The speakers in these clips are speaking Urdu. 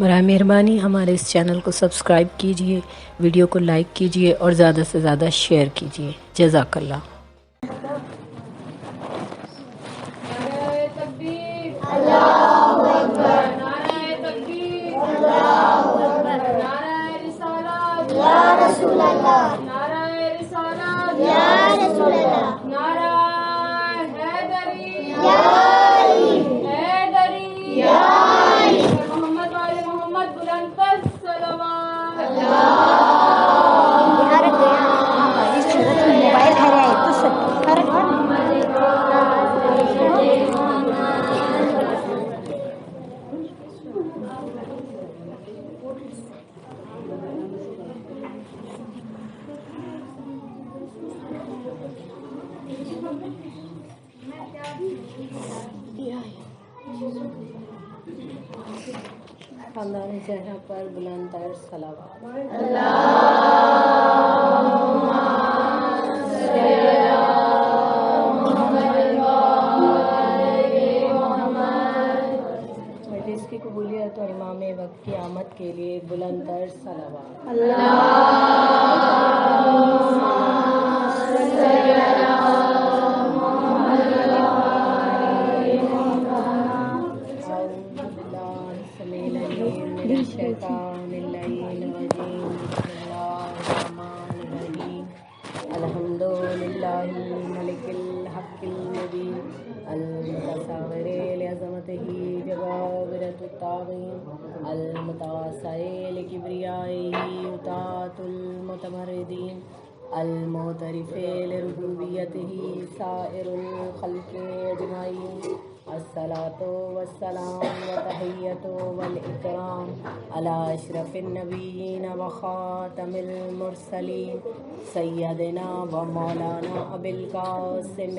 برائے مہربانی ہمارے اس چینل کو سبسکرائب کیجیے، ویڈیو کو لائک کیجیے اور زیادہ سے زیادہ شیئر کیجیے۔ جزاک اللہ۔ خاندان زہرا پر بلند تر صلوات۔ مجلس کی قبولیت اور امام وقت کی آمد کے لیے بلند تر صلوات۔ الشیطان اللعین الرجیم بسم اللہ الرحمن الرحیم الحمد للہ الملک الحق المبین المتصور لعظمتہ جبابرۃ الطاغین المتواضع لکبریائہ اطاعت المتمردین المعترف لربوبیتہ سائر الخلق اجمعین الصلاة والسلام والتحیۃ والاکرام علی اشرف النبیین وخاتم المرسلین سیدنا و مولانا ابی القاسم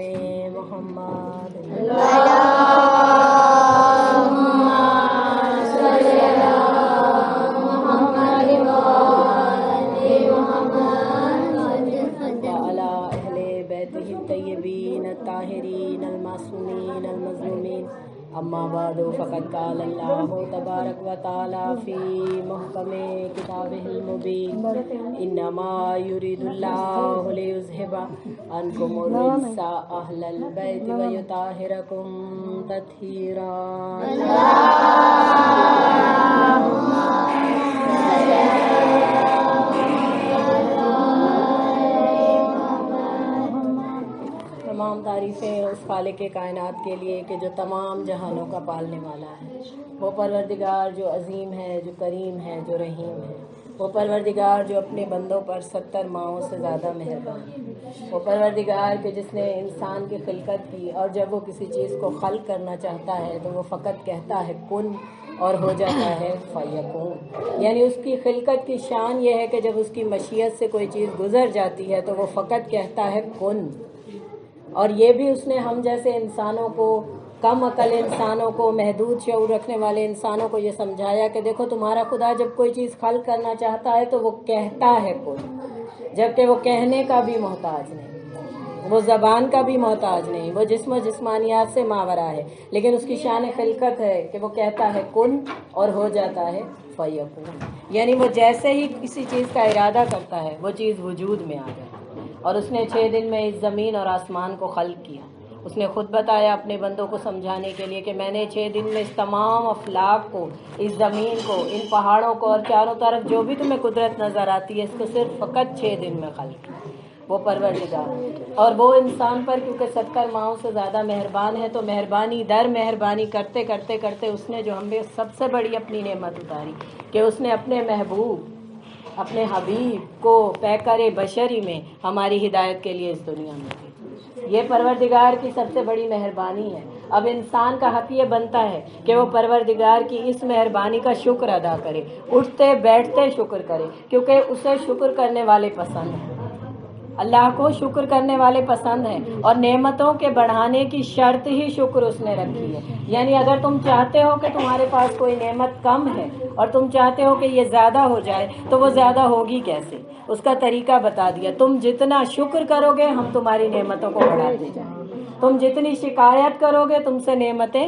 محمد الطاہرین المعصومین المظلومین اما بعد فقد قال اللہ تبارک و تعالی فی محکم کتابہ المبین انما یرید اللہ لیذہب عنکم الرجس اہل البیت ویطہرکم تطہیرا۔ تمام تعریفیں اس خالق کائنات کے لیے کہ جو تمام جہانوں کا پالنے والا ہے، وہ پروردگار جو عظیم ہے، جو کریم ہے، جو رحیم ہے، وہ پروردگار جو اپنے بندوں پر 70 ماؤں سے زیادہ مہربان ہے، وہ پروردگار کہ جس نے انسان کی خلقت کی اور جب وہ کسی چیز کو خلق کرنا چاہتا ہے تو وہ فقط کہتا ہے کن اور ہو جاتا ہے فیکون۔ یعنی اس کی خلقت کی شان یہ ہے کہ جب اس کی مشیت سے کوئی چیز گزر جاتی ہے تو وہ فقط کہتا ہے کن۔ اور یہ بھی اس نے ہم جیسے انسانوں کو، کم عقل انسانوں کو، محدود شعور رکھنے والے انسانوں کو یہ سمجھایا کہ دیکھو تمہارا خدا جب کوئی چیز خلق کرنا چاہتا ہے تو وہ کہتا ہے کن، جبکہ وہ کہنے کا بھی محتاج نہیں، وہ زبان کا بھی محتاج نہیں، وہ جسم و جسمانیات سے ماورا ہے، لیکن اس کی شان خلقت ہے کہ وہ کہتا ہے کن اور ہو جاتا ہے فیکون۔ یعنی وہ جیسے ہی کسی چیز کا ارادہ کرتا ہے وہ چیز وجود میں آ جاتی ہے۔ اور اس نے 6 دن میں اس زمین اور آسمان کو خلق کیا۔ اس نے خود بتایا اپنے بندوں کو سمجھانے کے لیے کہ میں نے 6 دن میں اس تمام افلاک کو، اس زمین کو، ان پہاڑوں کو اور چاروں طرف جو بھی تمہیں قدرت نظر آتی ہے اس کو صرف فقط 6 دن میں خلق کیا۔ وہ پروردگار اور وہ انسان پر کیونکہ 70 ماؤں سے زیادہ مہربان ہے تو مہربانی در مہربانی کرتے کرتے کرتے اس نے جو ہمیں سب سے بڑی اپنی نعمت اتاری کہ اس نے اپنے محبوب، اپنے حبیب کو پیکر بشری میں ہماری ہدایت کے لیے اس دنیا میں دی۔ یہ پروردگار کی سب سے بڑی مہربانی ہے۔ اب انسان کا حق یہ بنتا ہے کہ وہ پروردگار کی اس مہربانی کا شکر ادا کرے، اٹھتے بیٹھتے شکر کرے، کیونکہ اسے شکر کرنے والے پسند ہیں۔ اللہ کو شکر کرنے والے پسند ہیں، اور نعمتوں کے بڑھانے کی شرط ہی شکر اس نے رکھی ہے۔ یعنی اگر تم چاہتے ہو کہ تمہارے پاس کوئی نعمت کم ہے اور تم چاہتے ہو کہ یہ زیادہ ہو جائے تو وہ زیادہ ہوگی کیسے؟ اس کا طریقہ بتا دیا، تم جتنا شکر کرو گے ہم تمہاری نعمتوں کو بڑھاتے جائیں، تم جتنی شکایت کرو گے تم سے نعمتیں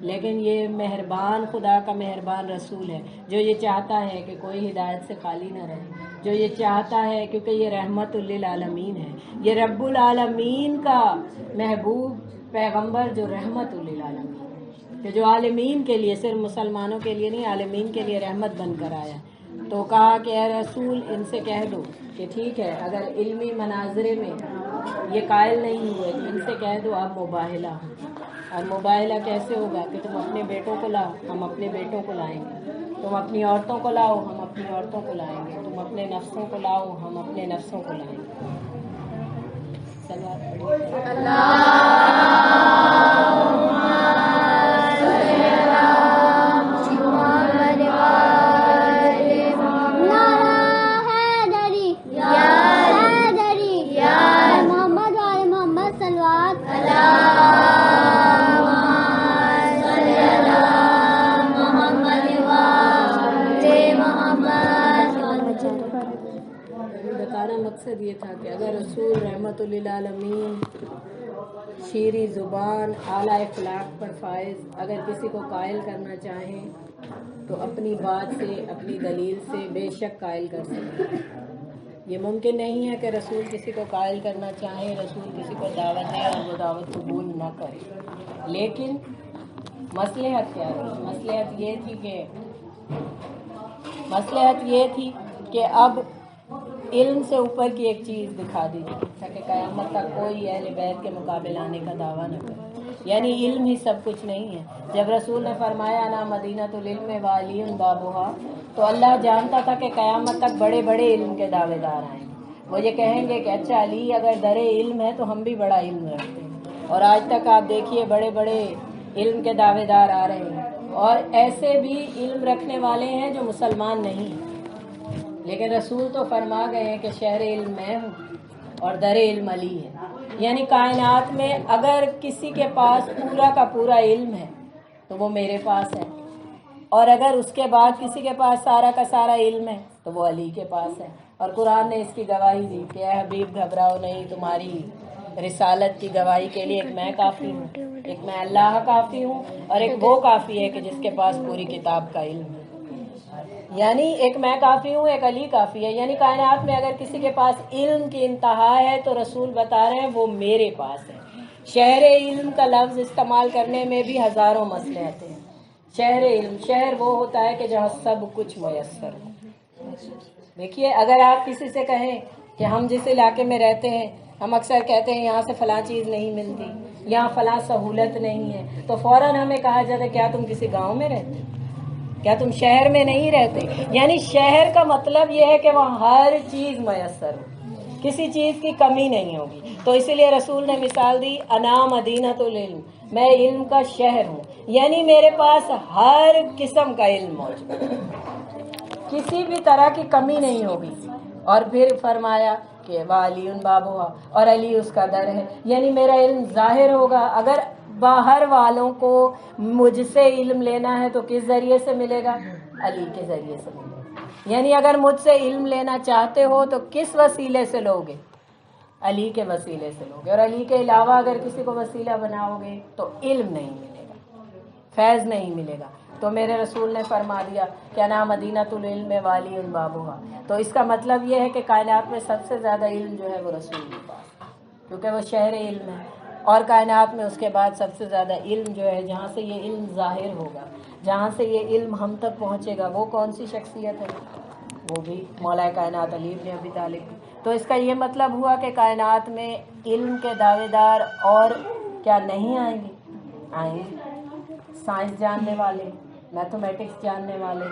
لیکن یہ مہربان خدا کا مہربان رسول ہے جو یہ چاہتا ہے کہ کوئی ہدایت سے خالی نہ رہے، جو یہ چاہتا ہے، کیونکہ یہ رحمت للعالمین ہے، یہ رب العالمین کا محبوب پیغمبر جو رحمت للعالمین ہے، کہ جو عالمین کے لیے، صرف مسلمانوں کے لیے نہیں، عالمین کے لیے رحمت بن کر آیا۔ تو کہا کہ اے رسول ان سے کہہ دو کہ ٹھیک ہے، اگر علمی مناظرے میں یہ قائل نہیں ہوئے تو ان سے کہہ دو آپ مباہلہ ہو۔ اور مباہلہ کیسے ہوگا کہ تم اپنے بیٹوں کو لاؤ، ہم اپنے بیٹوں کو لائیں گے، تم اپنی عورتوں کو لاؤ، ہم اپنی عورتوں کو لائیں گے، تم اپنے نفسوں کو لاؤ، ہم اپنے نفسوں کو لائیں گے۔ صلوات پڑھیے۔ بتانا مقصد یہ تھا کہ اگر رسول رحمت للعالمین، شیریں زبان، اعلیٰ اخلاق پر فائز، اگر کسی کو قائل کرنا چاہیں تو اپنی بات سے، اپنی دلیل سے بے شک قائل کر سکتے۔ یہ ممکن نہیں ہے کہ رسول کسی کو قائل کرنا چاہے، رسول کسی کو دعوت دے اور وہ دعوت قبول نہ کرے۔ لیکن مصلحت کیا تھی؟ مصلحت یہ تھی کہ اب علم سے اوپر کی ایک چیز دکھا دی تاکہ قیامت تک کوئی اہل بیت کے مقابل آنے کا دعویٰ نہ کرے، یعنی علم ہی سب کچھ نہیں ہے۔ جب رسول نے فرمایا انا مدینۃ العلم وعلی بابھا، تو اللہ جانتا تھا کہ قیامت تک بڑے بڑے علم کے دعوے دار آئیں گے، وہ یہ کہیں گے کہ اچھا علی اگر در علم ہے تو ہم بھی بڑا علم رکھتے ہیں، اور آج تک آپ دیکھیے بڑے بڑے علم کے دعوے دار آ رہے ہیں، اور ایسے بھی علم رکھنے والے ہیں جو مسلمان نہیں ہیں، لیکن رسول تو فرما گئے ہیں کہ شہر علم میں ہوں اور در علم علی ہے، یعنی کائنات میں اگر کسی کے پاس پورا کا پورا علم ہے تو وہ میرے پاس ہے، اور اگر اس کے بعد کسی کے پاس سارا کا سارا علم ہے تو وہ علی کے پاس ہے۔ اور قرآن نے اس کی گواہی دی کہ اے حبیب گھبراؤ نہیں، تمہاری رسالت کی گواہی کے لیے ایک میں کافی ہوں، ایک میں اللہ کافی ہوں، اور ایک وہ کافی ہے کہ جس کے پاس پوری کتاب کا علم ہے، یعنی ایک میں کافی ہوں، ایک علی کافی ہے۔ یعنی کائنات میں اگر کسی کے پاس علم کی انتہا ہے تو رسول بتا رہے ہیں وہ میرے پاس ہے۔ شہر علم کا لفظ استعمال کرنے میں بھی ہزاروں مصلحتیں ہیں۔ شہر علم، شہر وہ ہوتا ہے کہ جہاں سب کچھ میسر ہو۔ دیکھیے اگر آپ کسی سے کہیں کہ ہم جس علاقے میں رہتے ہیں، ہم اکثر کہتے ہیں یہاں سے فلاں چیز نہیں ملتی، یہاں فلاں سہولت نہیں ہے، تو فوراً ہمیں کہا جاتا ہے کیا تم کسی گاؤں میں رہتے، کیا تم شہر میں نہیں رہتے؟ یعنی شہر کا مطلب یہ ہے کہ وہاں ہر چیز میسر ہو، کسی چیز کی کمی نہیں ہوگی۔ تو اسی لیے رسول نے مثال دی انا مدینۃ العلم، میں علم کا شہر ہوں، یعنی میرے پاس ہر قسم کا علم موجود ہے، کسی بھی طرح کی کمی نہیں ہوگی۔ اور پھر فرمایا کہ وعلی بابھا، اور علی اس کا در ہے، یعنی میرا علم ظاہر ہوگا۔ اگر باہر والوں کو مجھ سے علم لینا ہے تو کس ذریعے سے ملے گا؟ علی کے ذریعے سے ملے گا۔ یعنی اگر مجھ سے علم لینا چاہتے ہو تو کس وسیلے سے لوگے؟ علی کے وسیلے سے لوگے، اور علی کے علاوہ اگر کسی کو وسیلہ بناؤ گے تو علم نہیں ملے گا، فیض نہیں ملے گا۔ تو میرے رسول نے فرما دیا کہ انا مدینۃ العلم وعلی بابھا، تو اس کا مطلب یہ ہے کہ کائنات میں سب سے زیادہ علم جو ہے وہ رسول کے پاس، کیونکہ وہ شہر علم ہے۔ اور کائنات میں اس کے بعد سب سے زیادہ علم جو ہے، جہاں سے یہ علم ظاہر ہوگا، جہاں سے یہ علم ہم تک پہنچے گا، وہ کون سی شخصیت ہے؟ وہ بھی مولا کائنات علی بن ابی طالب۔ تو اس کا یہ مطلب ہوا کہ کائنات میں علم کے دعوے دار اور کیا نہیں آئیں گے؟ آئیں گے، سائنس جاننے والے، میتھمیٹکس جاننے والے،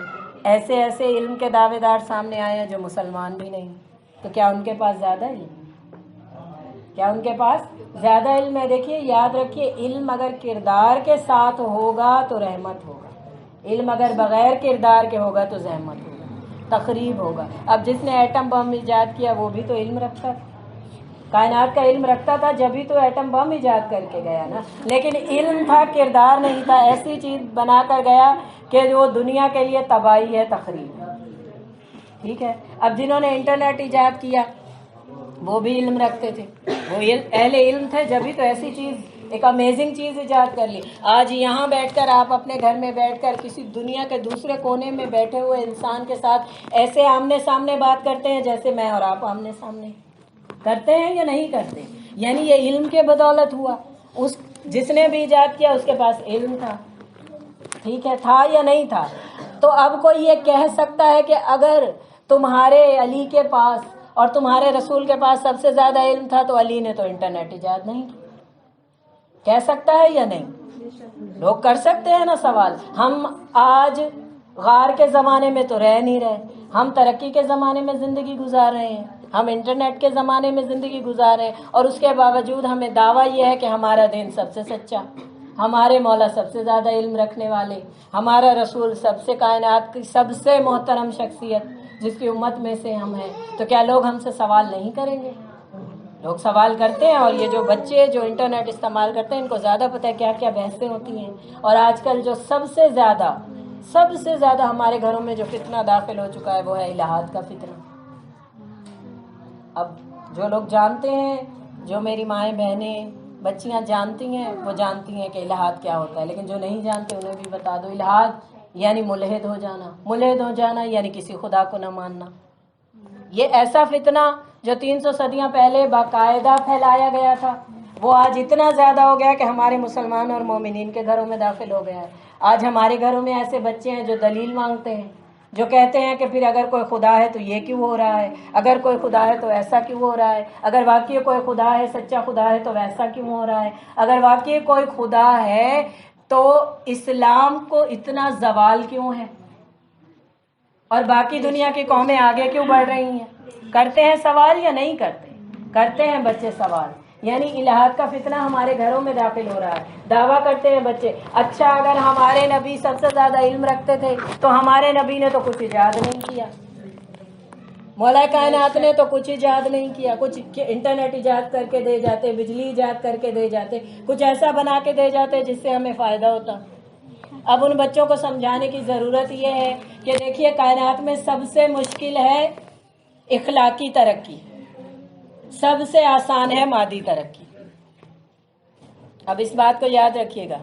ایسے ایسے علم کے دعوے دار سامنے آئے ہیں جو مسلمان بھی نہیں، تو کیا ان کے پاس زیادہ علم؟ کیا ان کے پاس زیادہ علم ہے؟ دیکھیے یاد رکھیے، علم اگر کردار کے ساتھ ہوگا تو رحمت ہوگا، علم اگر بغیر کردار کے ہوگا تو زحمت ہوگا، تخریب ہوگا۔ اب جس نے ایٹم بم ایجاد کیا وہ بھی تو علم رکھتا تھا، کائنات کا علم رکھتا تھا، جبھی تو ایٹم بم ایجاد کر کے گیا نا، لیکن علم تھا، کردار نہیں تھا، ایسی چیز بنا کر گیا کہ جو دنیا کے لیے تباہی ہے، تخریب ہے۔ ٹھیک ہے، اب جنہوں نے انٹرنیٹ ایجاد کیا وہ بھی علم رکھتے تھے، وہ اہل علم تھے، جبھی تو ایسی چیز ایک امیزنگ چیز ایجاد کر لی. آج یہاں بیٹھ کر آپ اپنے گھر میں بیٹھ کر کسی دنیا کے دوسرے کونے میں بیٹھے ہوئے انسان کے ساتھ ایسے آمنے سامنے بات کرتے ہیں جیسے میں اور آپ آمنے سامنے کرتے ہیں یا نہیں کرتے. یعنی یہ علم کے بدولت ہوا. اس جس نے بھی ایجاد کیا اس کے پاس علم تھا, ٹھیک ہے, تھا یا نہیں تھا. تو اب کوئی یہ کہہ سکتا ہے کہ اگر تمہارے علی کے پاس اور تمہارے رسول کے پاس سب سے زیادہ علم تھا تو علی نے تو انٹرنیٹ ایجاد نہیں کیا؟ کہہ سکتا ہے یا نہیں؟ لوگ کر سکتے ہیں نا سوال. ہم آج غار کے زمانے میں تو رہ نہیں رہے, ہم ترقی کے زمانے میں زندگی گزار رہے ہیں, ہم انٹرنیٹ کے زمانے میں زندگی گزار رہے ہیں, اور اس کے باوجود ہمیں دعویٰ یہ ہے کہ ہمارا دین سب سے سچا, ہمارے مولا سب سے زیادہ علم رکھنے والے, ہمارا رسول سب سے کائنات کی سب سے محترم شخصیت جس کی امت میں سے ہم ہیں. تو کیا لوگ ہم سے سوال نہیں کریں گے؟ لوگ سوال کرتے ہیں. اور یہ جو بچے جو انٹرنیٹ استعمال کرتے ہیں ان کو زیادہ پتہ ہے کیا کیا بحثیں ہوتی ہیں. اور آج کل جو سب سے زیادہ ہمارے گھروں میں جو فتنہ داخل ہو چکا ہے وہ ہے الہاد کا فتنہ. اب جو لوگ جانتے ہیں, جو میری مائیں بہنیں بچیاں جانتی ہیں, وہ جانتی ہیں کہ الہاد کیا ہوتا ہے, لیکن جو نہیں جانتے انہیں بھی بتا دو. الہاد یعنی ملحد ہو جانا یعنی کسی خدا کو نہ ماننا. یہ ایسا فتنہ جو 300 صدیاں پہلے باقاعدہ پھیلایا گیا تھا وہ آج اتنا زیادہ ہو گیا کہ ہمارے مسلمان اور مومنین کے گھروں میں داخل ہو گیا ہے. آج ہمارے گھروں میں ایسے بچے ہیں جو دلیل مانگتے ہیں, جو کہتے ہیں کہ پھر اگر کوئی خدا ہے تو یہ کیوں ہو رہا ہے, اگر کوئی خدا ہے تو ایسا کیوں ہو رہا ہے, اگر واقعی کوئی خدا ہے, سچا خدا ہے, تو ویسا کیوں ہو رہا ہے, اگر واقعی کوئی خدا ہے تو اسلام کو اتنا زوال کیوں ہے, اور باقی دنیا کی قومیں آگے کیوں بڑھ رہی ہیں. کرتے ہیں سوال یا نہیں کرتے؟ کرتے ہیں بچے سوال. یعنی الہاد کا فتنہ ہمارے گھروں میں داخل ہو رہا ہے. دعویٰ کرتے ہیں بچے, اچھا اگر ہمارے نبی سب سے زیادہ علم رکھتے تھے تو ہمارے نبی نے تو کچھ ایجاد نہیں کیا, مولا کائنات نے تو کچھ ایجاد نہیں کیا. کچھ انٹرنیٹ ایجاد کر کے دے جاتے, بجلی ایجاد کر کے دے جاتے, کچھ ایسا بنا کے دے جاتے جس سے ہمیں فائدہ ہوتا. اب ان بچوں کو سمجھانے کی ضرورت یہ ہے کہ دیکھیے کائنات میں سب سے مشکل ہے اخلاقی ترقی, سب سے آسان ہے مادی ترقی. اب اس بات کو یاد رکھیے گا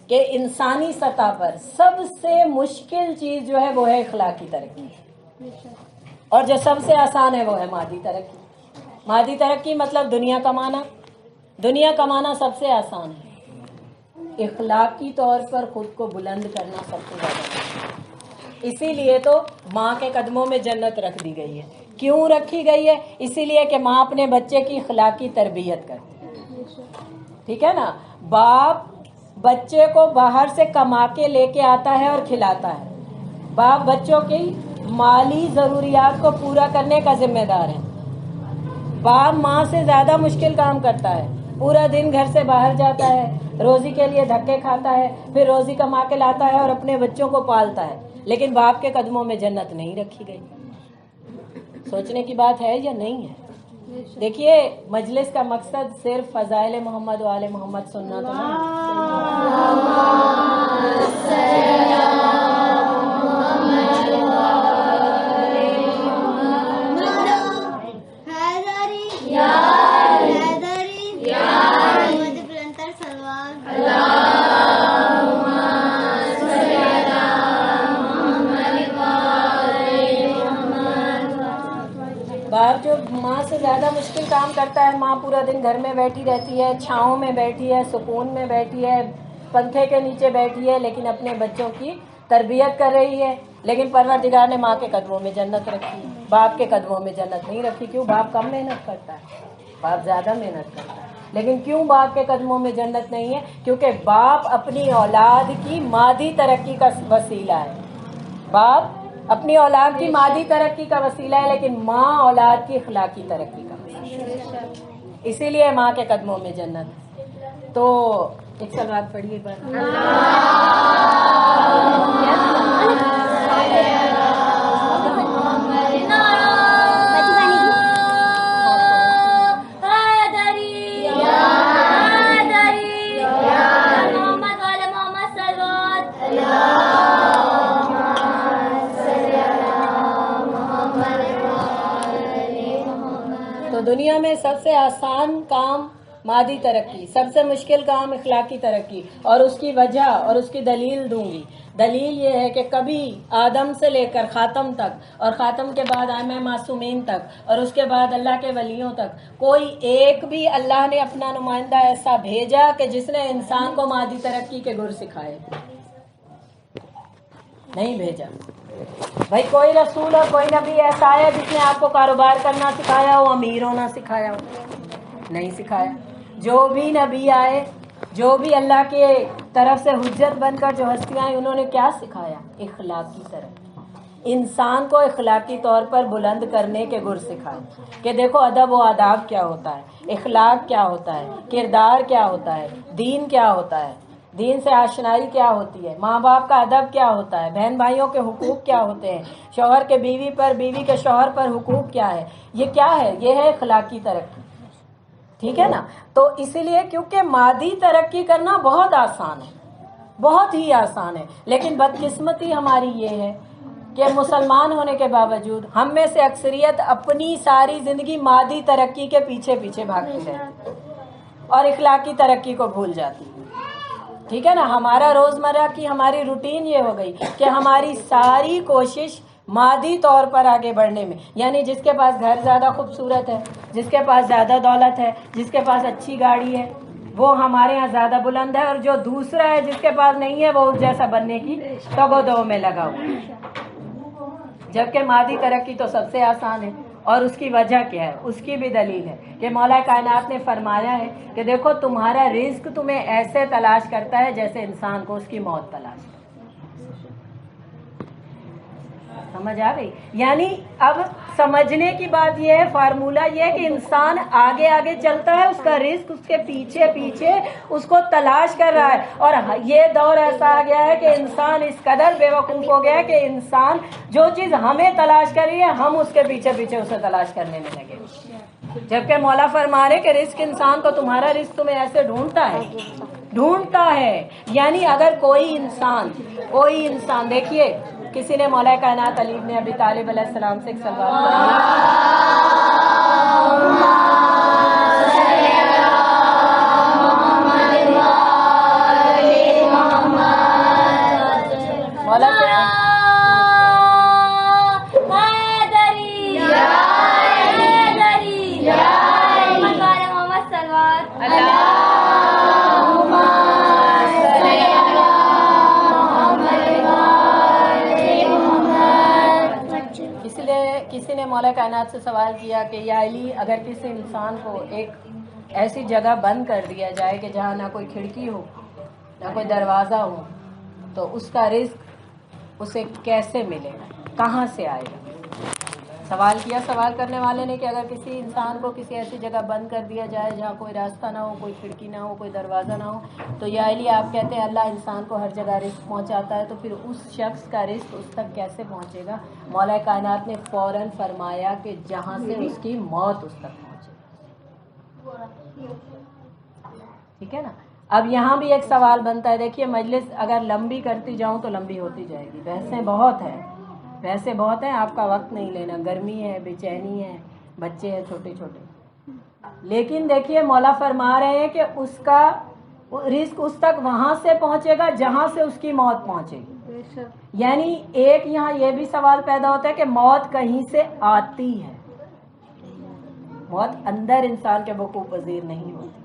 کہ انسانی سطح پر سب سے مشکل چیز جو ہے وہ ہے اخلاقی ترقی, اور جو سب سے آسان ہے وہ ہے مادی ترقی. مادی ترقی مطلب دنیا کمانا سب سے آسان ہے. اخلاقی طور پر خود کو بلند کرنا سب سے زیادہ. اسی لیے تو ماں کے قدموں میں جنت رکھ دی گئی ہے. کیوں رکھی گئی ہے؟ اسی لیے کہ ماں اپنے بچے کی اخلاقی تربیت کرتی ہے, ٹھیک ہے نا. باپ بچے کو باہر سے کما کے لے کے آتا ہے اور کھلاتا ہے. باپ بچوں کی مالی ضروریات کو پورا کرنے کا ذمہ دار ہے. باپ ماں سے زیادہ مشکل کام کرتا ہے, پورا دن گھر سے باہر جاتا ہے, روزی کے لیے دھکے کھاتا ہے, پھر روزی کما کے لاتا ہے اور اپنے بچوں کو پالتا ہے. لیکن باپ کے قدموں میں جنت نہیں رکھی گئی. سوچنے کی بات ہے یا نہیں ہے؟ دیکھیے مجلس کا مقصد صرف فضائل محمد و آل محمد سننا تو نہیں. باپ جو ماں سے زیادہ مشکل کام کرتا ہے, ماں پورا دن گھر میں بیٹھی رہتی ہے, چھاؤں میں بیٹھی ہے, سکون میں بیٹھی ہے, پنکھے کے نیچے بیٹھی ہے, لیکن اپنے بچوں کی تربیت کر رہی ہے. لیکن پروردگار نے ماں کے قدموں میں جنت رکھی, باپ کے قدموں میں جنت نہیں رکھی. کیوں؟ باپ کم محنت کرتا ہے, باپ زیادہ محنت کرتا ہے. لیکن کیوں باپ کے قدموں میں جنت نہیں ہے؟ کیونکہ باپ اپنی اولاد کی مادی ترقی کا وسیلہ ہے. باپ اپنی اولاد کی مادی ترقی کا وسیلہ ہے, لیکن ماں اولاد کی اخلاقی ترقی کا وسیلہ ہے. اسی لیے ماں کے قدموں میں جنت. تو ایک صلوات پڑھیے دنیا میں سب سے آسان کام مادی ترقی، سب سے مشکل کام اخلاقی ترقی، اور اس کی وجہ اور اس کی دلیل دوں گی۔ دلیل یہ ہے کہ کبھی آدم سے لے کر خاتم تک، اور خاتم کے بعد ائمہ معصومین تک، اور اس کے بعد اللہ کے ولیوں تک، کوئی ایک بھی اللہ نے اپنا نمائندہ ایسا بھیجا کہ جس نے انسان کو مادی ترقی کے گر سکھائے؟ نہیں بھیجا۔ بھائی کوئی رسول اور کوئی نبی ایسا ہے جس نے آپ کو کاروبار کرنا سکھایا ہو، امیر ہونا سکھایا ہو؟ نہیں سکھایا۔ جو بھی نبی آئے، جو بھی اللہ کے طرف سے حجت بن کر جو ہستیاں آئیں، انہوں نے کیا سکھایا؟ اخلاقی ترقی، انسان کو اخلاقی طور پر بلند کرنے کے گر سکھائے کہ دیکھو ادب و آداب کیا ہوتا ہے، اخلاق کیا ہوتا ہے، کردار کیا ہوتا ہے، دین کیا ہوتا ہے، دین سے آشنائی کیا ہوتی ہے، ماں باپ کا ادب کیا ہوتا ہے، بہن بھائیوں کے حقوق کیا ہوتے ہیں، شوہر کے بیوی پر، بیوی کے شوہر پر حقوق کیا ہے، یہ کیا ہے؟ یہ ہے اخلاقی ترقی۔ ٹھیک ہے نا؟ تو اسی لیے کیونکہ مادی ترقی کرنا بہت آسان ہے، بہت ہی آسان ہے، لیکن بدقسمتی ہماری یہ ہے کہ مسلمان ہونے کے باوجود ہم میں سے اکثریت اپنی ساری زندگی مادی ترقی کے پیچھے پیچھے بھاگتی رہتی اور اخلاقی ترقی کو بھول جاتی ہے۔ ٹھیک ہے نا؟ ہمارا روزمرہ کی ہماری روٹین یہ ہو گئی کہ ہماری ساری کوشش مادی طور پر آگے بڑھنے میں، یعنی جس کے پاس گھر زیادہ خوبصورت ہے، جس کے پاس زیادہ دولت ہے، جس کے پاس اچھی گاڑی ہے، وہ ہمارے ہاں زیادہ بلند ہے، اور جو دوسرا ہے جس کے پاس نہیں ہے وہ اس جیسا بننے کی تگ میں لگا ہوا ہے۔ جبکہ مادی ترقی تو سب سے آسان ہے، اور اس کی وجہ کیا ہے؟ اس کی بھی دلیل ہے کہ مولا کائنات نے فرمایا ہے کہ دیکھو تمہارا رزق تمہیں ایسے تلاش کرتا ہے جیسے انسان کو اس کی موت تلاش کرتا ہے۔ سمجھ آ گئی؟ یعنی اب سمجھنے کی بات یہ ہے، فارمولہ یہ ہے کہ انسان آگے آگے چلتا ہے، اس کا رزق اس کے پیچھے پیچھے اس کو تلاش کر رہا ہے، اور یہ دور ایسا آ گیا ہے کہ انسان اس قدر بے وقوف ہو گیا ہے کہ انسان جو چیز ہمیں تلاش کر رہی ہے ہم اس کے پیچھے پیچھے اسے تلاش کرنے میں لگے، جبکہ مولا فرما رہے کہ رزق انسان کو، تمہارا رزق تمہیں ایسے ڈھونڈتا ہے۔ یعنی اگر کوئی انسان دیکھیے، کسی نے مولا کائنات علی بن ابی طالب علیہ السلام سے ایک سوال مولا کائنات سے سوال کیا کہ یا علی، اگر کسی انسان کو ایک ایسی جگہ بند کر دیا جائے کہ جہاں نہ کوئی کھڑکی ہو نہ کوئی دروازہ ہو، تو اس کا رزق اسے کیسے ملے گا، کہاں سے آئے گا؟ سوال کیا سوال کرنے والے نے کہ اگر کسی انسان کو کسی ایسی جگہ بند کر دیا جائے جہاں کوئی راستہ نہ ہو، کوئی کھڑکی نہ ہو، کوئی دروازہ نہ ہو، تو یا علی آپ کہتے ہیں اللہ انسان کو ہر جگہ رزق پہنچاتا ہے، تو پھر اس شخص کا رزق اس تک کیسے پہنچے گا؟ مولا کائنات نے فوراً فرمایا کہ جہاں سے اس کی موت اس تک پہنچے۔ ٹھیک ہے نا؟ اب یہاں بھی ایک سوال بنتا ہے، دیکھیے مجلس اگر لمبی کرتی جاؤں تو لمبی ہوتی جائے گی، بحثیں بہت ہیں، آپ کا وقت نہیں لینا، گرمی ہے، بے چینی ہے، بچے ہیں چھوٹے چھوٹے، لیکن دیکھیے مولا فرما رہے ہیں کہ اس کا رزق اس تک وہاں سے پہنچے گا جہاں سے اس کی موت پہنچے گی۔ یعنی ایک یہاں یہ بھی سوال پیدا ہوتا ہے کہ موت کہیں سے آتی ہے، موت اندر انسان کے وقوع پذیر نہیں ہوتی۔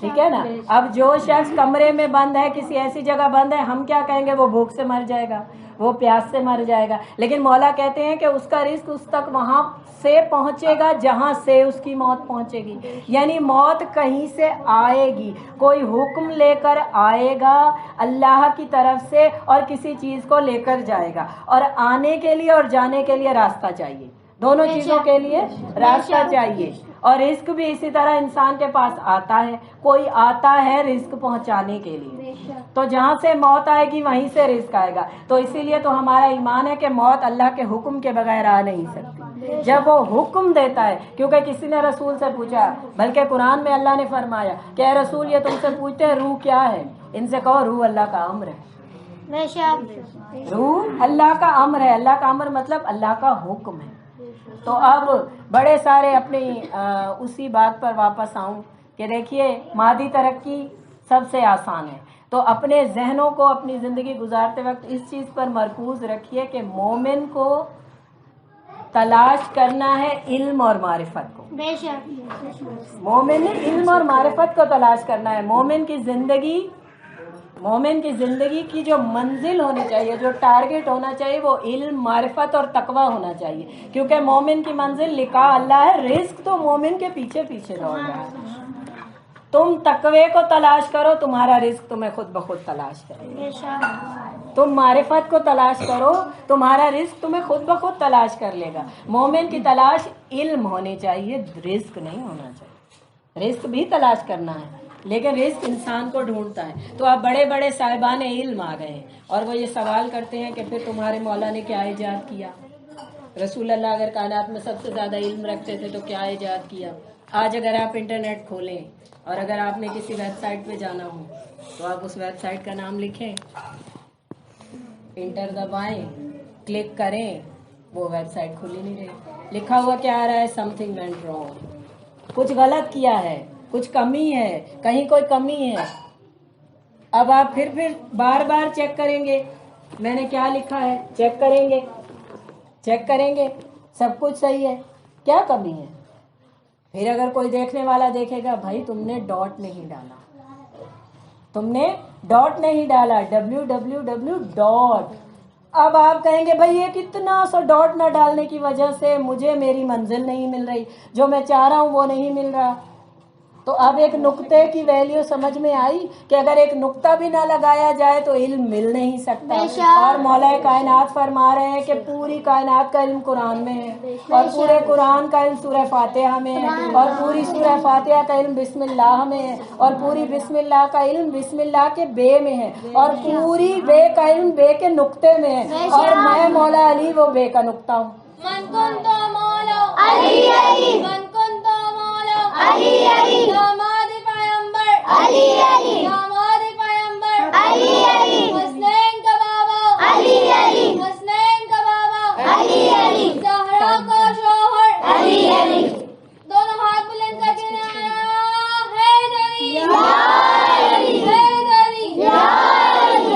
ٹھیک ہے نا؟ اب جو شخص کمرے میں بند ہے، کسی ایسی جگہ بند ہے، ہم کیا کہیں گے؟ وہ بھوک سے مر جائے گا، وہ پیاس سے مر جائے گا، لیکن مولا کہتے ہیں کہ اس کا رزق اس تک وہاں سے پہنچے گا جہاں سے اس کی موت پہنچے گی۔ یعنی موت کہیں سے آئے گی، کوئی حکم لے کر آئے گا اللہ کی طرف سے، اور کسی چیز کو لے کر جائے گا، اور آنے کے لیے اور جانے کے لیے راستہ چاہیے، دونوں چیزوں کے لیے راستہ چاہیے۔ اور رزق بھی اسی طرح انسان کے پاس آتا ہے، کوئی آتا ہے رزق پہنچانے کے لیے، تو جہاں سے موت آئے گی وہیں سے رزق آئے گا۔ تو اسی لیے تو ہمارا ایمان ہے کہ موت اللہ کے حکم کے بغیر آ نہیں سکتی، جب وہ حکم دیتا ہے۔ کیونکہ کسی نے رسول سے پوچھا، بلکہ قرآن میں اللہ نے فرمایا کہ اے رسول یہ تم سے پوچھتے ہیں روح کیا ہے، ان سے کہو روح اللہ کا امر ہے۔ روح اللہ کا امر ہے، اللہ کا امر مطلب اللہ کا حکم ہے۔ تو اب بڑے سارے اپنی اسی بات پر واپس آؤں کہ دیکھیے مادی ترقی سب سے آسان ہے، تو اپنے ذہنوں کو اپنی زندگی گزارتے وقت اس چیز پر مرکوز رکھیے کہ مومن کو تلاش کرنا ہے علم اور معرفت کو. بے شک. مومن نے علم اور معرفت کو تلاش کرنا ہے. مومن کی زندگی کی جو منزل ہونی چاہیے، جو ٹارگٹ ہونا چاہیے، وہ علم، معرفت اور تقوی ہونا چاہیے، کیونکہ مومن کی منزل لقاء اللہ ہے. رزق تو مومن کے پیچھے پیچھے دوڑ رہا ہے. تم تقوی کو تلاش کرو، تمہارا رزق تمہیں خود بخود تلاش کرے. بے شک. تم معرفت کو تلاش کرو، تمہارا رزق تمہیں خود بخود تلاش کر لے گا. مومن کی تلاش علم ہونی چاہیے، رزق نہیں ہونا چاہیے. رزق بھی تلاش کرنا ہے، لیکن رزق انسان کو ڈھونڈتا ہے. تو آپ بڑے بڑے صاحبان علم آ گئے ہیں اور وہ یہ سوال کرتے ہیں کہ پھر تمہارے مولا نے کیا ایجاد کیا؟ رسول اللہ اگر کائنات میں سب سے زیادہ علم رکھتے تھے تو کیا ایجاد کیا؟ آج اگر آپ انٹرنیٹ کھولیں اور اگر آپ نے کسی ویب سائٹ پہ جانا ہو تو آپ اس ویب سائٹ کا نام لکھیں، انٹر دبائیں، کلک کریں، وہ ویب سائٹ کھلی نہیں رہی. لکھا ہوا کیا آ رہا ہے؟ سم تھنگ وینٹ رانگ، کچھ غلط کیا ہے، کچھ کمی ہے، کہیں کوئی کمی ہے. اب آپ پھر بار بار چیک کریں گے میں نے کیا لکھا ہے، چیک کریں گے سب کچھ صحیح ہے، کیا کمی ہے. پھر اگر کوئی دیکھنے والا دیکھے گا بھائی تم نے ڈاٹ نہیں ڈالا، www. اب آپ کہیں گے بھائی یہ کتنا سا ڈاٹ نہ ڈالنے کی وجہ سے مجھے میری منزل نہیں مل رہی، جو میں چاہ رہا ہوں وہ نہیں مل رہا. تو اب ایک نقطے کی ویلیو سمجھ میں آئی کہ اگر ایک نقطہ بھی نہ لگایا جائے تو علم مل نہیں سکتا. اور مولا کائنات فرما رہے ہیں کہ پوری کائنات کا علم قرآن میں ہے، اور پورے قرآن کا علم سورہ فاتحہ میں ہے، اور پوری سورہ فاتحہ کا علم بسم اللہ میں ہے، اور پوری بسم اللہ کا علم بسم اللہ کے بے میں ہے، اور پوری بے کا علم بے کے نقطے میں ہے. اور میں مولا علی وہ بے کا نقطہ ہوں. من کنت مولا علی علی، من کنت مولا علی علی، داماد پیغمبر علی علی، داماد پیغمبر علی علی، حسنین کا بابا علی علی، حسنین کا بابا علی علی، زہرا کا شوہر علی علی. دونوں ہاتھ بلند کر کے حیدری حیدری حیدری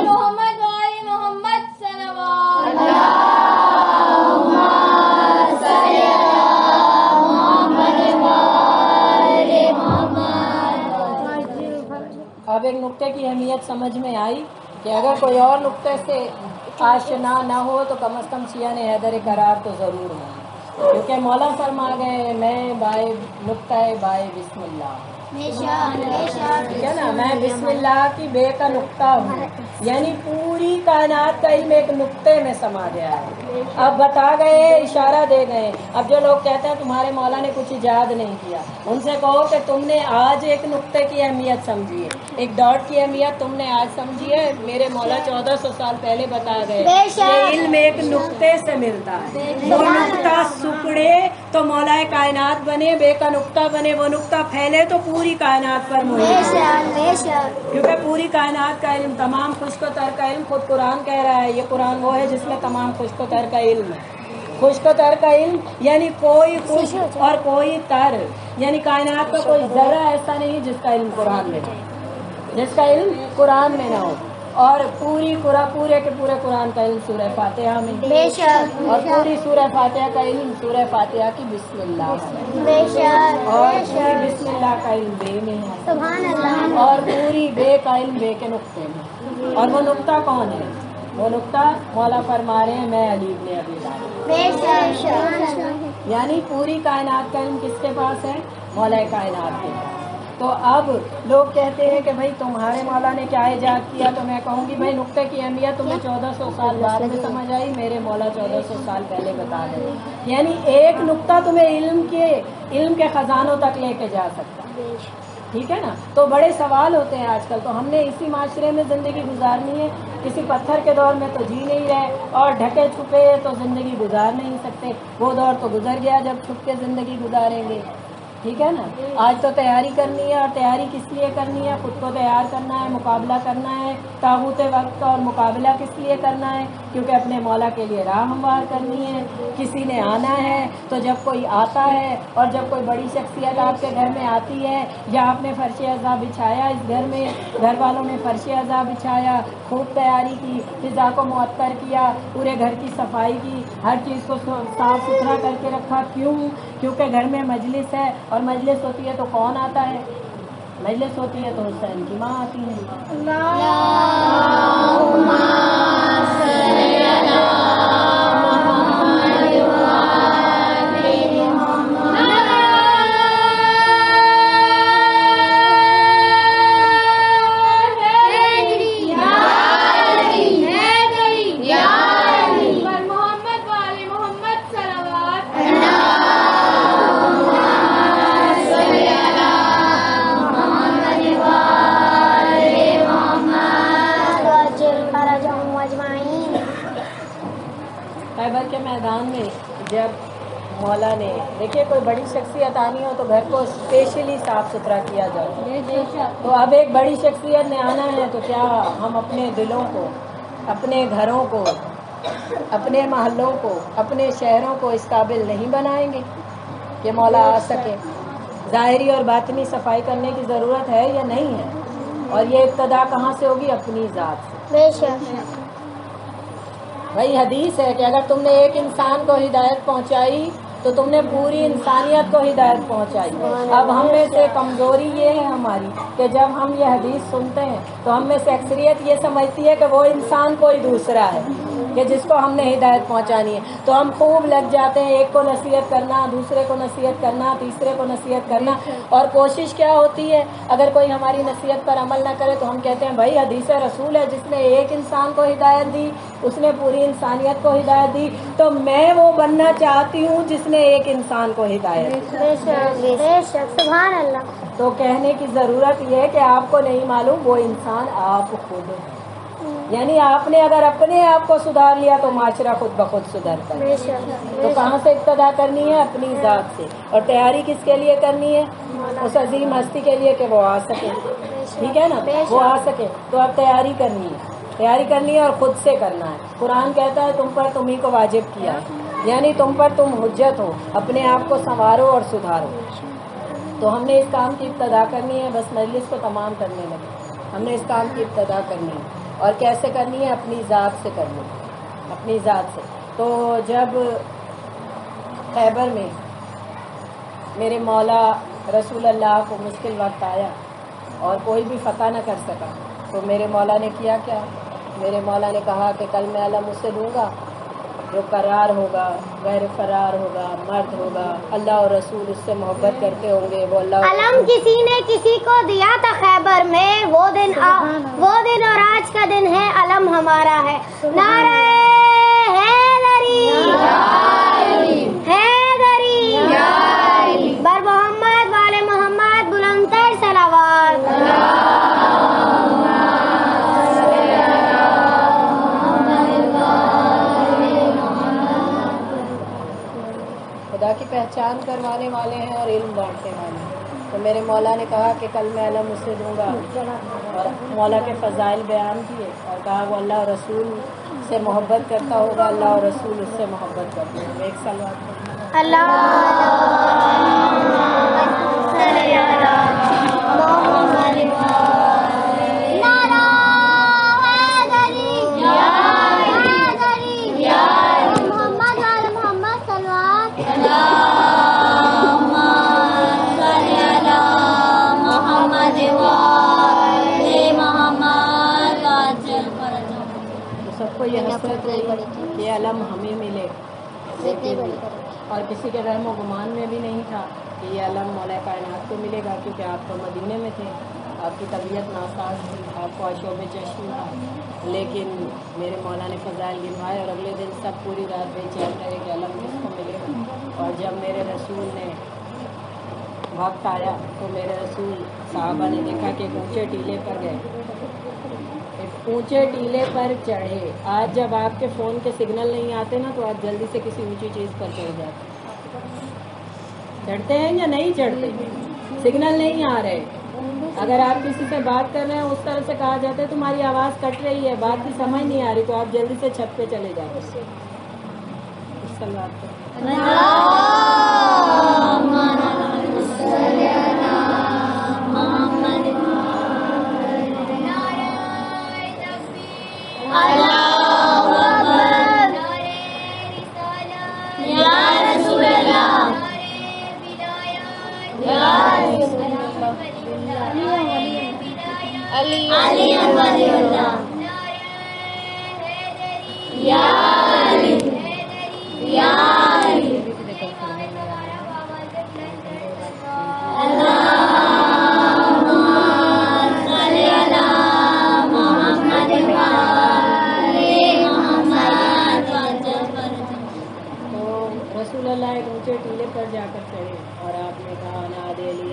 محمد والی محمد صلوات اب ایک نقطے کی اہمیت سمجھ میں آئی کہ اگر کوئی اور نقطے سے آشنا نہ ہو تو کم از کم شیعہ نے حیدر قرار تو ضرور ہو، کیونکہ مولا فرما گئے میں بائے نقطہ بائے بسم اللہ. ٹھیک ہے نا، میں بسم اللہ کی بے کا نقطہ ہوں، یعنی پوری کائنات کا علم ایک نقطے میں سما گیا ہے. اب بتا گئے، اشارہ دے گئے. اب جو لوگ کہتے ہیں تمہارے مولا نے کچھ ایجاد نہیں کیا، ان سے کہو کہ تم نے آج ایک نقطے کی اہمیت سمجھی ہے، ایک ڈاٹ کی اہمیت تم نے آج سمجھی ہے. میرے مولا 1400 سال پہلے بتا گئے کہ علم ایک نقطے سے ملتا ہے. وہ نقطہ سکڑے تو مولا کائنات بنے، بے کا نقطہ بنے، وہ نقطہ پھیلے تو پوری کائنات پر محیط ہے. کیونکہ پوری کائنات کا علم، تمام خشک و تر کا علم، خود قرآن کہہ رہا ہے. یہ قرآن وہ ہے جس میں تمام خشک و تر کا علم ہے. خشک و تر کا علم یعنی کوئی خشک اور کوئی تر، یعنی کائنات کا کوئی ذرہ ایسا نہیں جس کا علم قرآن میں نہ ہو، جس کا علم قرآن میں نہ ہو. اور پورے کے پورے قرآن کا علم سورہ فاتحہ میں، اور پوری سورہ فاتحہ کا علم سورہ فاتحہ کی بسم اللہ میں، اور پوری بسم اللہ کا علم بے میں ہے، اور پوری بے کا علم بے کے نقطے میں. اور وہ نقطہ کون ہے؟ وہ نقطہ مولا فرما رہے ہیں میں علی ابن ابی طالب. یعنی پوری کائنات کا علم کس کے پاس ہے؟ مولا کائنات کے پاس. تو اب لوگ کہتے ہیں کہ بھائی تمہارے مولا نے کیا ایجاد کیا، تو میں کہوں گی بھائی نقطے کی اہمیت تمہیں 1400 سال بعد میں سمجھ آئی، میرے مولا 1400 سال پہلے بتا گئے. یعنی ایک نقطہ تمہیں علم کے خزانوں تک لے کے جا سکتا. ٹھیک ہے نا. تو بڑے سوال ہوتے ہیں آج کل. تو ہم نے اسی معاشرے میں زندگی گزارنی ہے، کسی پتھر کے دور میں تو جی نہیں رہے، اور ڈھکے چھپے تو زندگی گزار نہیں سکتے. وہ دور تو گزر گیا جب چھپ کے زندگی گزاریں گے. ٹھیک ہے نا. آج تو تیاری کرنی ہے, اور تیاری کس لیے کرنی ہے؟ خود کو تیار کرنا ہے, مقابلہ کرنا ہے طاغوت وقت. اور مقابلہ کس لیے کرنا ہے؟ کیونکہ اپنے مولا کے لیے راہ ہموار کرنی ہے. کسی نے آنا ہے تو جب کوئی آتا ہے اور جب کوئی بڑی شخصیت آپ کے گھر میں آتی ہے, یا آپ نے فرش عزا بچھایا اس گھر میں, گھر والوں نے فرش عزا بچھایا, خوب تیاری کی, فضا کو معطر کیا, پورے گھر کی صفائی کی, ہر چیز کو صاف ستھرا کر کے رکھا. کیوں؟ کیونکہ گھر میں مجلس ہے, اور مجلس ہوتی ہے تو کون آتا ہے؟ مجلس ہوتی ہے تو حسین کی ماں آتی ہے. خیبر کے میدان میں جب مولا نے, دیکھیے کوئی بڑی شخصیت آنی ہو تو گھر کو اسپیشلی صاف ستھرا کیا جاتا. تو اب ایک بڑی شخصیت نے آنا ہے تو کیا ہم اپنے دلوں کو, اپنے گھروں کو, اپنے محلوں کو, اپنے شہروں کو اس قابل نہیں بنائیں گے کہ مولا آ سکے؟ ظاہری اور باطنی صفائی کرنے کی ضرورت ہے یا نہیں ہے؟ اور یہ ابتدا کہاں سے ہوگی؟ اپنی ذات سے. بھائی حدیث ہے کہ اگر تم نے ایک انسان کو ہدایت پہنچائی تو تم نے پوری انسانیت کو ہدایت پہنچائی. اب ہم میں سے کمزوری یہ ہے ہماری کہ جب ہم یہ حدیث سنتے ہیں تو ہم میں سے اکثریت یہ سمجھتی ہے کہ وہ انسان کوئی دوسرا ہے کہ جس کو ہم نے ہدایت پہنچانی ہے. تو ہم خوب لگ جاتے ہیں, ایک کو نصیحت کرنا, دوسرے کو نصیحت کرنا, تیسرے کو نصیحت کرنا. اور کوشش کیا ہوتی ہے؟ اگر کوئی ہماری نصیحت پر عمل نہ کرے تو ہم کہتے ہیں بھائی حدیث رسول ہے, جس نے ایک انسان کو ہدایت دی اس نے پوری انسانیت کو ہدایت دی. تو میں وہ بننا چاہتی ہوں جس نے ایک انسان کو ہدایت دی. سبحان اللہ. تو کہنے کی ضرورت یہ ہے کہ آپ کو نہیں معلوم وہ انسان آپ خود ہے. یعنی آپ نے اگر اپنے آپ کو سدھار لیا تو معاشرہ خود بخود سدھرتا ہے. تو کہاں سے ابتدا کرنی ہے؟ اپنی ذات سے. اور تیاری کس کے لیے کرنی ہے؟ اس عظیم ہستی کے لیے کہ وہ آ سکے. ٹھیک ہے نا, وہ آ سکے. تو اب تیاری کرنی ہے, تیاری کرنی ہے اور خود سے کرنا ہے. قرآن کہتا ہے تم پر تمہیں کو واجب کیا, یعنی تم پر تم حجت ہو, اپنے آپ کو سنوارو اور سدھارو. تو ہم نے اس کام کی ابتدا کرنی ہے, بس مجلس کو تمام کرنے لگے. ہم نے اس کام کی ابتدا کرنی ہے, اور کیسے کرنی ہے؟ اپنی ذات سے کرنی ہے, اپنی ذات سے. تو جب خیبر میں میرے مولا رسول اللہ کو مشکل وقت آیا اور کوئی بھی فتح نہ کر سکا, تو میرے مولا نے کیا کیا؟ میرے مولا نے کہا کہ کل میں علم اسے دوں گا جو قرار ہوگا, غیر فرار ہوگا, مرد ہوگا, اللہ اور رسول اس سے محبت کرتے ہوں گے, وہ اللہ. علم کسی نے کسی کو دیا تھا خیبر میں, وہ دن اور آج کا دن ہے, علم ہمارا ہے. نعرہ حیدری, حیدری, بر محمد والے محمد, بلندتر صلوات. خدا کی پہچان کروانے والے ہیں اور علم بانٹنے والے ہیں. تو میرے مولا نے کہا کہ کل میں علم اسے دوں گا, اور مولا کے فضائل بیان کیے اور کہا وہ اللہ اور رسول سے محبت کرتا ہوگا, اللہ اور رسول اس سے محبت کرتے ہیں. ایک سال بعد سب کو یہ حسرت ہے کہ علم ہمیں ملے, اور کسی کے رحم و گمان میں بھی نہیں تھا کہ یہ علم مولا کائنات کو ملے گا, کیونکہ آپ تو مدینے میں تھے, آپ کی طبیعت ناساز تھی, آپ کو عشوب چشم تھا. لیکن میرے مولا نے فضائل گنوائے اور اگلے دن سب پوری رات بے چین رہے کہ علم کس کو ملے گا. اور جب میرے رسول نے وقت آیا تو میرے رسول صحابہ نے دیکھا کہ ایک اونچے ٹیلے پر گئے, ایک اونچے ٹیلے پر چڑھے. آج جب آپ کے فون کے سگنل نہیں آتے نا تو آپ جلدی سے کسی اونچی چیز پر چڑھ جاتے. چڑھتے ہیں یا نہیں چڑھتے؟ سگنل نہیں آ رہے. اگر آپ کسی سے بات کر رہے ہیں اس طرح سے کہا جاتا ہے تمہاری آواز کٹ رہی ہے, بات کی سمجھ نہیں آ رہی, تو آپ جلدی سے چھت پہ چلے جاتے ہیں. رسول اللہ ایک اونچے ٹیلے پر جا کر چڑھے اور آپ نے کہا نادے علی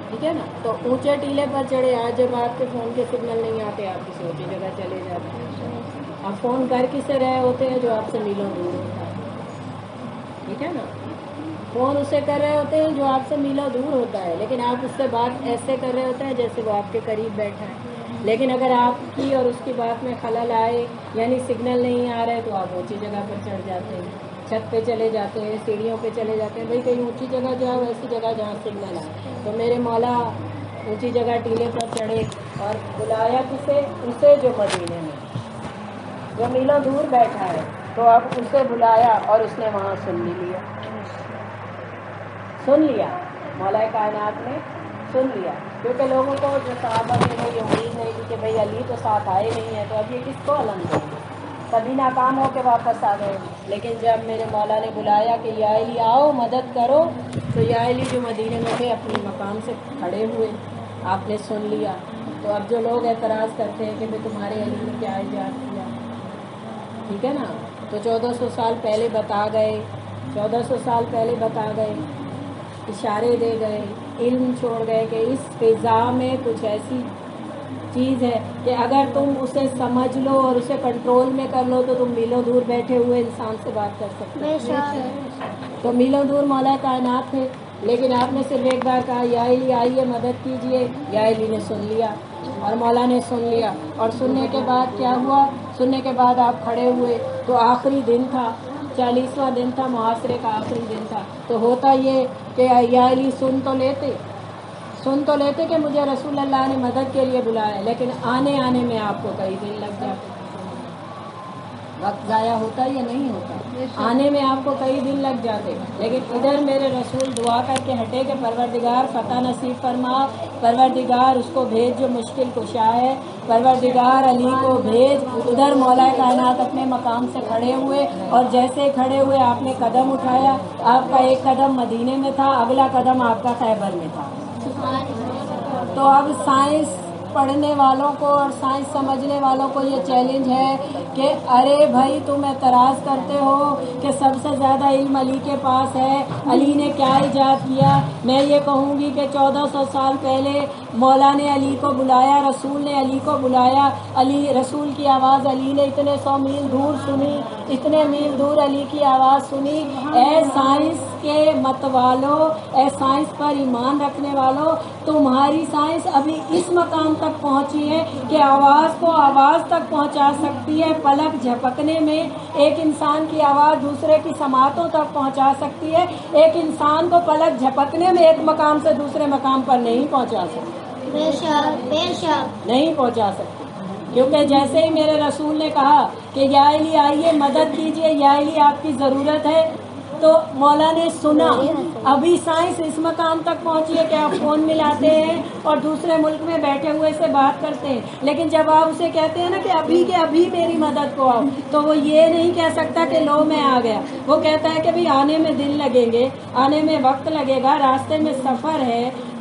ٹھیک ہے نا. تو اونچے ٹیلے پر چڑھے. آج جب آپ کے فون کے سگنل نہیں آتے آپ کسی اونچی جگہ چلے جاتے ہیں. آپ فون کر کسے رہے ہوتے ہیں جو آپ سے میلوں دور ہوتا ہے. ٹھیک ہے نا. فون اسے کر رہے ہوتے ہیں جو آپ سے میلوں دور ہوتا ہے, لیکن آپ اس سے بات ایسے کر رہے ہوتے ہیں جیسے وہ آپ کے قریب بیٹھا ہے. لیکن اگر آپ کی اور اس کی بات میں خلل آئے یعنی سگنل نہیں آ رہا ہے تو آپ اونچی جگہ پر چڑھ جاتے ہیں, چھت پہ چلے جاتے ہیں, سیڑھیوں پہ چلے جاتے ہیں. بھائی کہیں اونچی جگہ جاؤ, ایسی جگہ جہاں سگنل آئے. تو میرے مولا اونچی جگہ ٹیلے پر چڑھے اور بلایا کسے؟ اسے جو مدینے میں جو میلوں دور بیٹھا ہے. تو اب اسے بلایا اور اس نے وہاں سن لیا مولا کائنات نے سن لیا. کیونکہ لوگوں کو جو صحابہ نے یہ امید نہیں تھی کہ بھئی علی تو ساتھ آئے نہیں ہیں تو اب یہ کس کو علم دیں گے. کبھی ناکام ہو کے واپس آ گئے. لیکن جب میرے مولا نے بلایا کہ یا علی آؤ مدد کرو, تو یا علی جو مدینے میں تھے اپنے مقام سے کھڑے ہوئے. آپ نے سن لیا. تو اب جو لوگ اعتراض کرتے ہیں کہ بھئی تمہارے علی نے کیا ایجاد کیا, ٹھیک ہے نا, تو 1400 سال پہلے بتا گئے, 1400 سال پہلے بتا گئے, اشارے دے گئے, علم چھوڑ گئے کہ اس فضا میں کچھ ایسی چیز ہے کہ اگر تم اسے سمجھ لو اور اسے کنٹرول میں کر لو تو تم میلوں دور بیٹھے ہوئے انسان سے بات کر سکتے ہو. تو میلوں دور مولا کائنات ہے, لیکن آپ نے صرف ایک بار کہا یا علی آئیے مدد کیجئے. یا علی نے سن لیا اور مولا نے سن لیا. اور سننے کے بعد کیا ہوا؟ سننے کے بعد آپ کھڑے ہوئے تو آخری دن تھا, 40واں دن تھا, محاصرے کا آخری دن تھا. تو ہوتا یہ کہ یا علی سن تو لیتے کہ مجھے رسول اللہ نے مدد کے لیے بلایا, لیکن آنے میں آپ کو کئی دن لگ جاتے. وقت ضائع ہوتا یا نہیں ہوتا؟ آنے میں آپ کو کئی دن لگ جاتے. لیکن ادھر میرے رسول دعا کر کے ہٹے کہ پروردگار فتح نصیب فرما, پروردگار اس کو بھیج جو مشکل کشا ہے, پروردگار علی کو بھیج. ادھر مولا کائنات اپنے مقام سے کھڑے ہوئے اور جیسے کھڑے ہوئے آپ نے قدم اٹھایا, آپ کا ایک قدم مدینے میں تھا, اگلا قدم آپ کا خیبر میں تھا. تو اب سائنس پڑھنے والوں کو اور سائنس سمجھنے والوں کو یہ چیلنج ہے کہ ارے بھائی تم اعتراض کرتے ہو کہ سب سے زیادہ علم علی کے پاس ہے, علی نے کیا ایجاد کیا. میں یہ کہوں گی کہ 1400 سال پہلے مولا نے علی کو بلایا, رسول نے علی کو بلایا, علی رسول کی آواز علی نے اتنے 100 میل دور سنی, اتنے میل دور علی کی آواز سنی. اے سائنس کے مت والوں, اے سائنس پر ایمان رکھنے والوں, تمہاری سائنس ابھی اس مقام تک پہنچی ہے کہ آواز کو آواز تک پہنچا سکتی ہے. پلک جھپکنے میں ایک انسان کی آواز دوسرے کی سماعتوں تک پہنچا سکتی ہے. ایک انسان کو پلک جھپکنے میں ایک مقام سے دوسرے مقام پر نہیں پہنچا سکتی, بے شک نہیں پہنچا سکتی. کیونکہ جیسے ہی میرے رسول نے کہا کہ یا علی آئیے مدد کیجئے, یا علی آپ کی ضرورت ہے, تو مولا نے سنا. ابھی سائنس اس مقام تک پہنچی ہے کہ آپ فون ملاتے ہیں اور دوسرے ملک میں بیٹھے ہوئے سے بات کرتے ہیں. لیکن جب آپ اسے کہتے ہیں نا کہ ابھی کے ابھی میری مدد کو آؤ, تو وہ یہ نہیں کہہ سکتا کہ لو میں آ گیا. وہ کہتا ہے کہ بھی آنے میں دن لگیں گے, آنے میں وقت لگے گا, راستے میں سفر ہے,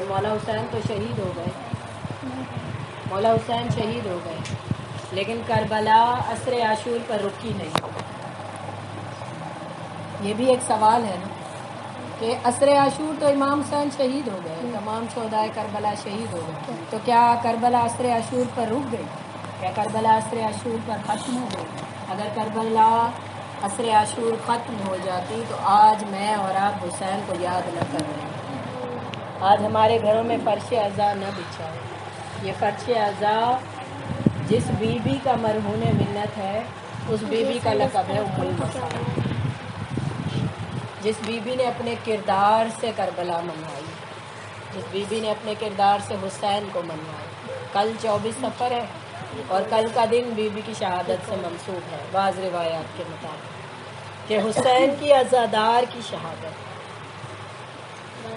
لیکن مولا حسین تو شہید ہو گئے، مولا حسین شہید ہو گئے، لیکن کربلا عصر عاشور پر رکی نہیں۔ یہ بھی ایک سوال ہے نا کہ عصر عاشور تو امام حسین شہید ہو گئے، تمام شہدائے کربلا شہید ہو گئے، تو کیا کربلا عصر عاشور پر رک گئی؟ کیا کربلا عصر عاشور پر ختم ہو گئی؟ اگر کربلا عصر عاشور ختم ہو جاتی تو آج میں اور آپ حسین کو یاد نہ کر رہے ہیں، آج ہمارے گھروں میں فرش عزا نہ بچھائے۔ یہ فرش عزا جس بی بی کا مرہون منت ہے، اس بی بی کا لقب ہے ام المصائب، جس بی بی نے اپنے کردار سے کربلا منوائی، جس بی بی نے اپنے کردار سے حسین کو منوائی۔ کل 24 صفر ہے اور کل کا دن بی بی کی شہادت سے منسوب ہے بعض روایات کے مطابق کہ حسین کی عزادار کی شہادت۔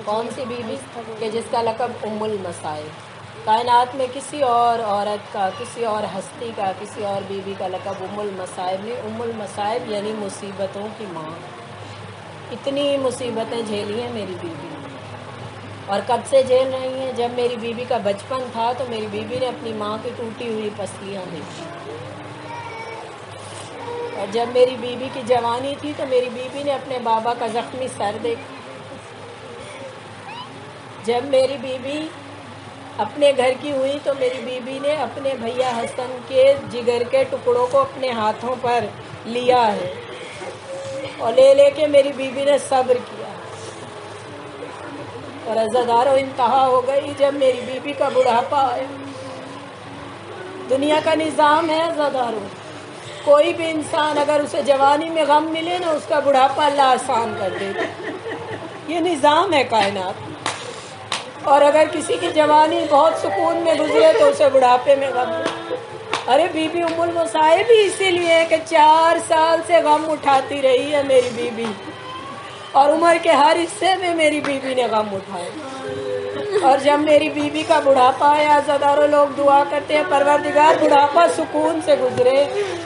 کون سی بی بی؟ کہ جس کا لقب ام المصائب۔ کائنات میں کسی اور عورت کا، کسی اور ہستی کا، کسی اور بی بی کا لقب ام المصائب نہیں۔ ام المصائب یعنی مصیبتوں کی ماں۔ اتنی مصیبتیں جھیلی ہیں میری بیوی نے، اور کب سے جھیل رہی ہیں؟ جب میری بیوی کا بچپن تھا تو میری بیوی نے اپنی ماں کی ٹوٹی ہوئی پسلیاں دیکھی، اور جب میری بیوی کی جوانی تھی تو میری بیوی نے اپنے بابا کا زخمی سر دیکھا، جب میری بیوی اپنے گھر کی ہوئی تو میری بیوی نے اپنے بھیا حسن کے جگر کے ٹکڑوں کو اپنے ہاتھوں پر لیا ہے، اور لے لے کے میری بیوی نے صبر کیا، اور عزادارو انتہا ہو گئی جب میری بیوی کا بڑھاپا آیا۔ دنیا کا نظام ہے عزادارو، کوئی بھی انسان اگر اسے جوانی میں غم ملے نا، اس کا بڑھاپا اللہ آسان کر دیتا، یہ نظام ہے کائنات۔ اور اگر کسی کی جوانی بہت سکون میں گزرے تو اسے بڑھاپے میں غم ملے۔ ارے بی بی ام المصائب بھی اسی لیے کہ 4 سال سے غم اٹھاتی رہی ہے میری بیوی، اور عمر کے ہر حصے میں میری بیوی نے غم اٹھائے، اور جب میری بیوی کا بڑھاپا آیا، عزادارو لوگ دعا کرتے ہیں پروردگار بڑھاپا سکون سے گزرے،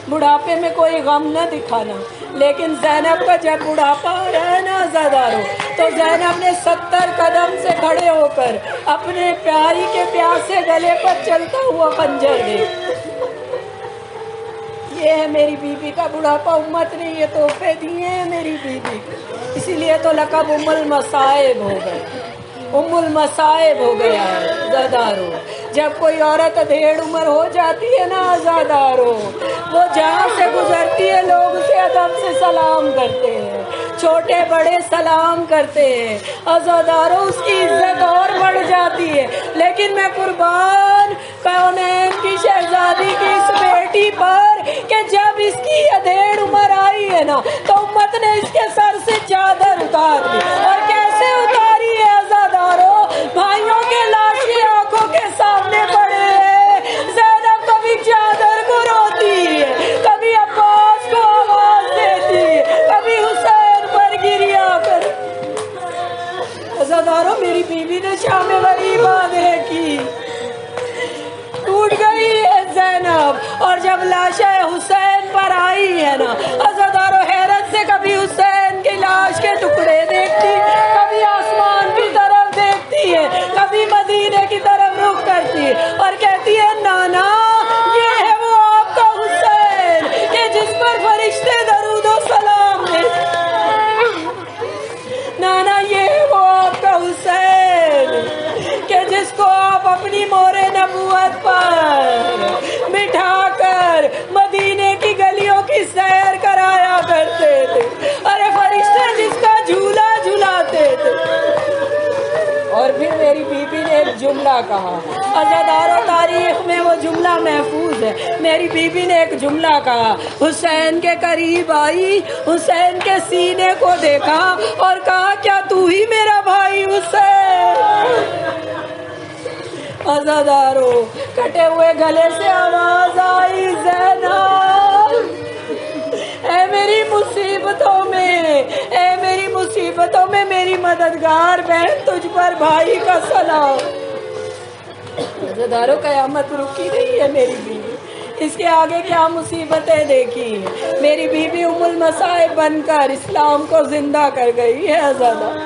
بڑھاپے میں کوئی غم نہ دکھانا۔ لیکن زینب کا جب بڑھاپا آ رہا ہے نا عزادارو، تو زینب نے 70 قدم سے کھڑے ہو کر اپنے پیاری کے پیاسے گلے پر چلتا ہوا خنجر دے۔ یہ ہے میری بیوی کا بڑھاپا، امت نے یہ تحفے دیے ہیں میری بیوی، اسی لیے تو لقب ام المصائب ہو گئے، ام المصائب ہو گیا ہے عزادارو۔ جب کوئی عورت ادھیڑ عمر ہو جاتی ہے نا عزادارو، وہ جہاں سے گزرتی ہے لوگ اسے ادب سے سلام کرتے ہیں، چھوٹے بڑے سلام کرتے ہیں عزادارو، اس کی عزت اور بڑھ جاتی ہے۔ لیکن میں قربان کونین کی شہزادی کی اس بیٹی پر کہ جب اس کی ادھیڑ عمر آئی ہے نا تو امت نے اس کے سر سے چادر اتار دی، اور کیسے اتاری ہے عزادارو؟ بھائیوں کے لاشیں آنکھوں کے سامنے پڑے ہیں، زینب کبھی چادر کو روتی ہے، کبھی عباس کو آواز دیتی ہے، کبھی حسین پر گریا کر۔ عزادارو میری بیوی نے شام غریبہ دیکھی، ٹوٹ گئی ہے زینب، اور جب لاشیں حسین پر آئی ہے نا عزادارو حیرت سے کبھی حسین کی لاش کے ٹکڑے دیکھتی، کبھی آسمان کی طرف دیکھتی ہے، کبھی مدینے کی طرف رخ کرتی ہے، اور کہتی ہے نانا یہ ہے وہ آپ کا حسین کہ جس پر فرشتے درود و سلام دیتے، نانا یہ ہے وہ آپ کا حسین کہ جس کو آپ اپنی مہر نبوت پر بٹھا کر مدینے کی گلیوں کی سیر کرایا کرتے تھے، ارے فرشتے جس کا جھولا جھلاتے تھے۔ اور پھر میری بیوی نے ایک جملہ کہا، عزادارو تاریخ میں وہ جملہ محفوظ ہے، میری بیوی نے ایک جملہ کہا، حسین کے قریب آئی، حسین کے سینے کو دیکھا اور کہا کیا تو ہی میرا بھائی حسین؟ عزادارو کٹے ہوئے گلے سے آواز آئی، زینب اے میری مصیبتوں میں، اے میری مصیبتوں میں میری مددگار بہن، تجھ پر بھائی کا سلام۔ عزادارو قیامت رکی نہیں ہے میری بیوی، اس کے آگے کیا مصیبتیں دیکھی، میری بیوی ام المصائب بن کر اسلام کو زندہ کر گئی ہے عزادارو۔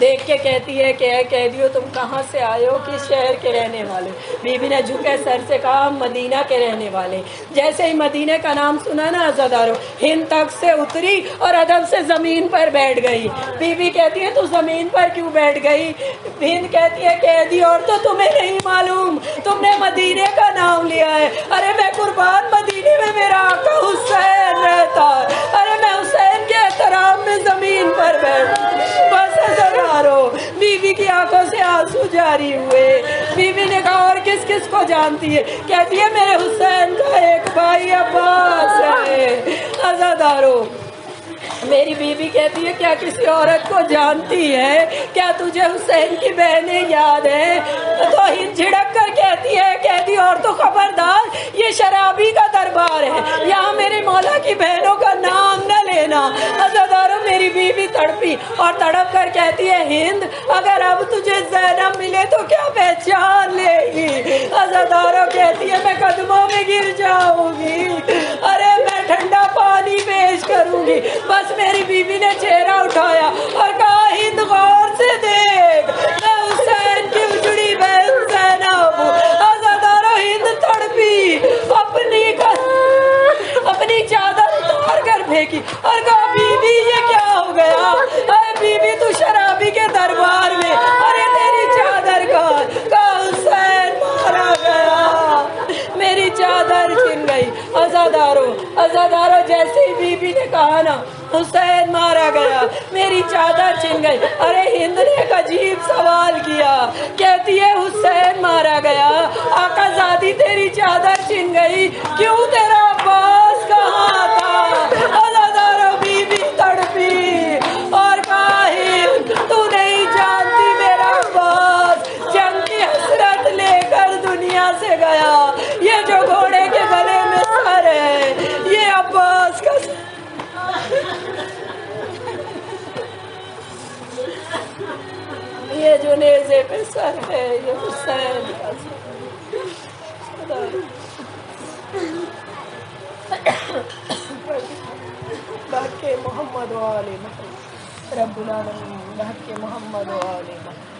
دیکھ کے کہتی ہے کہ اے قیدیو تم کہاں سے آئے ہو، کس شہر کے رہنے والے؟ بی نے جھکے سر سے کہا ہم مدینہ کے رہنے والے۔ جیسے ہی مدینہ کا نام سنا نا عزادارو، ہند تک سے اتری اور ادب سے زمین پر بیٹھ گئی۔ بی کہتی ہے تو زمین پر کیوں بیٹھ گئی؟ ہند کہتی ہے قیدی اور تو تمہیں نہیں معلوم، تم نے مدینے کا نام لیا ہے۔ ارے میں قربان، مدینے میں میرا آقا حسین رہتا ہے، ارے میں حسین کے احترام میں زمین پر بیٹھ بس عزادارو۔ بی کی آنکھوں سے آنسو جاری ہوئے۔ بی نے کہا اور کس کس کو جانتی ہے؟ کہتی ہے میرے حسین کا ایک بھائی عباس ہے۔ عزادارو میری بیوی کہتی ہے کیا کسی عورت کو جانتی ہے؟ کیا تجھے حسین کی بہنیں یاد ہیں؟ تو ہند جھڑک کر کہتی ہے قیدی اور تو خبردار، یہ شرابی کا دربار ہے، یہاں میرے مولا کی بہنوں کا نام نہ لینا۔ عزادارو میری بیوی تڑپی اور تڑپ کر کہتی ہے ہند اگر اب تجھے زینب ملے تو کیا پہچان لے گی؟ عزادارو کہتی ہے میں قدموں میں گر جاؤں گی، ارے میں ٹھنڈا پانی پیش کروں گی۔ بس میری بیوی نے چہرہ اٹھایا اور کہا ہند غور سے دیکھ، میں حسین کی اجڑی بہن زینب ہوں۔ عزادارو ہند تڑپی، اپنی چادر اتار کر پھینکی اور کہا بیوی یہ کیا ہو گیا؟ اے بیوی تو شرابی کے دربار میں، ارے تیری چادر کہا حسین مارا گیا، میری چادر چھن گئی۔ عزادارو جیسے ہی بیوی نے کہا نا حسین مارا گیا، میری چادر چھن گئی، ارے ہند نے ایک عجیب سوال کیا، کہتی ہے حسین مارا گیا، آقا زادی تیری چادر چھن گئی، کیوں تیرا عباس کہاں تھا؟ عزادارو بیوی تڑپی اور کہا ہند تو نہیں جانتی میرا عباس جنگ کی حسرت لے کر دنیا سے گیا، یہ جو گھوڑے کے گلے میں سر ہے یہ عباس کا یہ جو نیزے پہ سر ہے یہ حسین کا بحق محمد و آل محمد رب العالمین، بحق محمد و آل محمد۔